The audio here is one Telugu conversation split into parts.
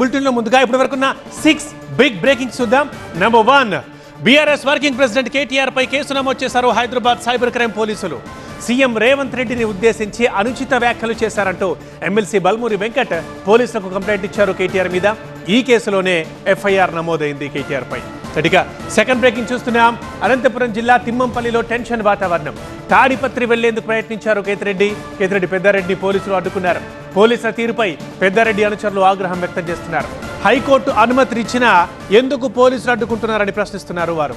బులెటిన్ లో ముందుగా ఇప్పటి వరకున్న 6 బిగ్ బ్రేకింగ్ చూద్దాం. Number 1, BRS working president KTR పై కేసు నమోదు చేశారు హైదరాబాద్ సైబర్ క్రైమ్ పోలీసులు. సీఎం రేవంత్ రెడ్డిని ఉద్దేశించి అనుచిత వ్యాఖ్యలు చేశారంటూ ఎమ్మెల్సీ బల్మూరి వెంకట్ పోలీసులకు కంప్లైంట్ ఇచ్చారు కేటీఆర్ మీద. ఈ కేసులోనే ఎఫ్ఐఆర్ నమోదైంది కేటీఆర్ పై. ఇక సెకండ్ బ్రేకింగ్ చూస్తున్నాం. అనంతపురం జిల్లా తిమ్మంపల్లిలో టెన్షన్ వాతావరణం. తాడిపత్రి వెళ్లేందుకు ప్రయత్నించారు కేతిరెడ్డి పెద్దారెడ్డిని పోలీసులు అడ్డుకున్నారు. పోలీసుల తీరుపై పెద్దారెడ్డి అనుచరులు ఆగ్రహం వ్యక్తం చేస్తున్నారు. హైకోర్టు అనుమతినిచ్చినా ఎందుకు పోలీసులు అడ్డుకుంటున్నారని ప్రశ్నిస్తున్నారు వారు.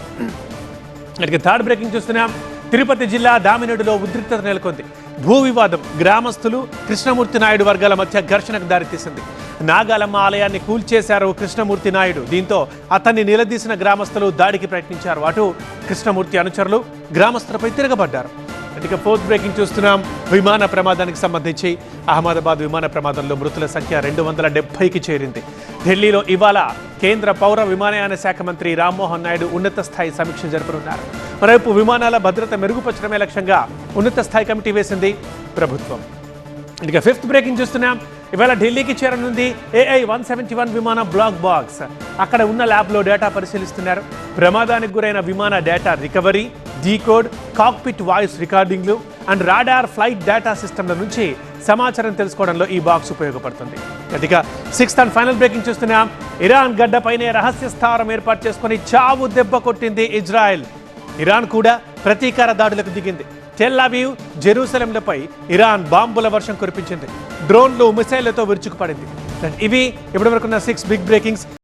ఇక థర్డ్ బ్రేకింగ్ చూస్తున్నాం. తిరుపతి జిల్లా దామినేడులో ఉద్రిక్తత నెలకొంది. భూ వివాదం కృష్ణమూర్తి కృష్ణమూర్తి నాయుడు వర్గాల మధ్య ఘర్షణకు దారితీసింది. నాగాలమ్మ ఆలయాన్ని కూల్చేశారు కృష్ణమూర్తి నాయుడు. దీంతో అతన్ని నిలదీసిన గ్రామస్తులు దాడికి ప్రయత్నించారు. అటు కృష్ణమూర్తి అనుచరులు గ్రామస్తులపై తిరగబడ్డారు. ఇక ఫోర్త్ బ్రేకింగ్ చూస్తున్నాం. విమాన ప్రమాదానికి సంబంధించి అహ్మదాబాద్ విమాన ప్రమాదంలో మృతుల సంఖ్య 270కి చేరింది. ఢిల్లీలో ఇవాళ కేంద్ర పౌర విమానయాన శాఖ మంత్రి రామ్మోహన్ నాయుడు ఉన్నత స్థాయి సమీక్ష జరపనున్నారు. మరోవైపు విమానాల భద్రత మెరుగుపరచడమే లక్ష్యంగా ఉన్నత స్థాయి కమిటీ వేసింది ప్రభుత్వం. ఇక ఫిఫ్త్ బ్రేకింగ్ చూస్తున్నాం. ఇవాళ ఢిల్లీకి చేరనుంది AI-171 విమాన బ్లాక్ బాక్స్. అక్కడ ఉన్న ల్యాబ్లో డేటా పరిశీలిస్తున్నారు. ప్రమాదానికి గురైన విమాన data recovery, decode, cockpit voice రికార్డింగ్లు అండ్ రాడార్ ఫ్లైట్ డేటా సిస్టమ్ల నుంచి సమాచారం తెలుసుకోవడంలో ఈ బాక్స్ ఉపయోగపడుతుంది. ఇక సిక్స్త్ అండ్ ఫైనల్ బ్రేకింగ్ చూస్తున్నాం. ఇరాన్ గడ్డపైనే రహస్య స్థావరం ఏర్పాటు చేసుకుని చావు దెబ్బ కొట్టింది ఇజ్రాయెల్. ఇరాన్ కూడా ప్రతీకార దాడులకు దిగింది. టెల్ అవీవ్, జెరూసలంలపై ఇరాన్ బాంబుల వర్షం కురిపించింది. డ్రోన్లు, మిసైళ్లతో విరుచుకుపడింది. ఇవి ఇప్పటివరకున్న 6 బిగ్ బ్రేకింగ్స్.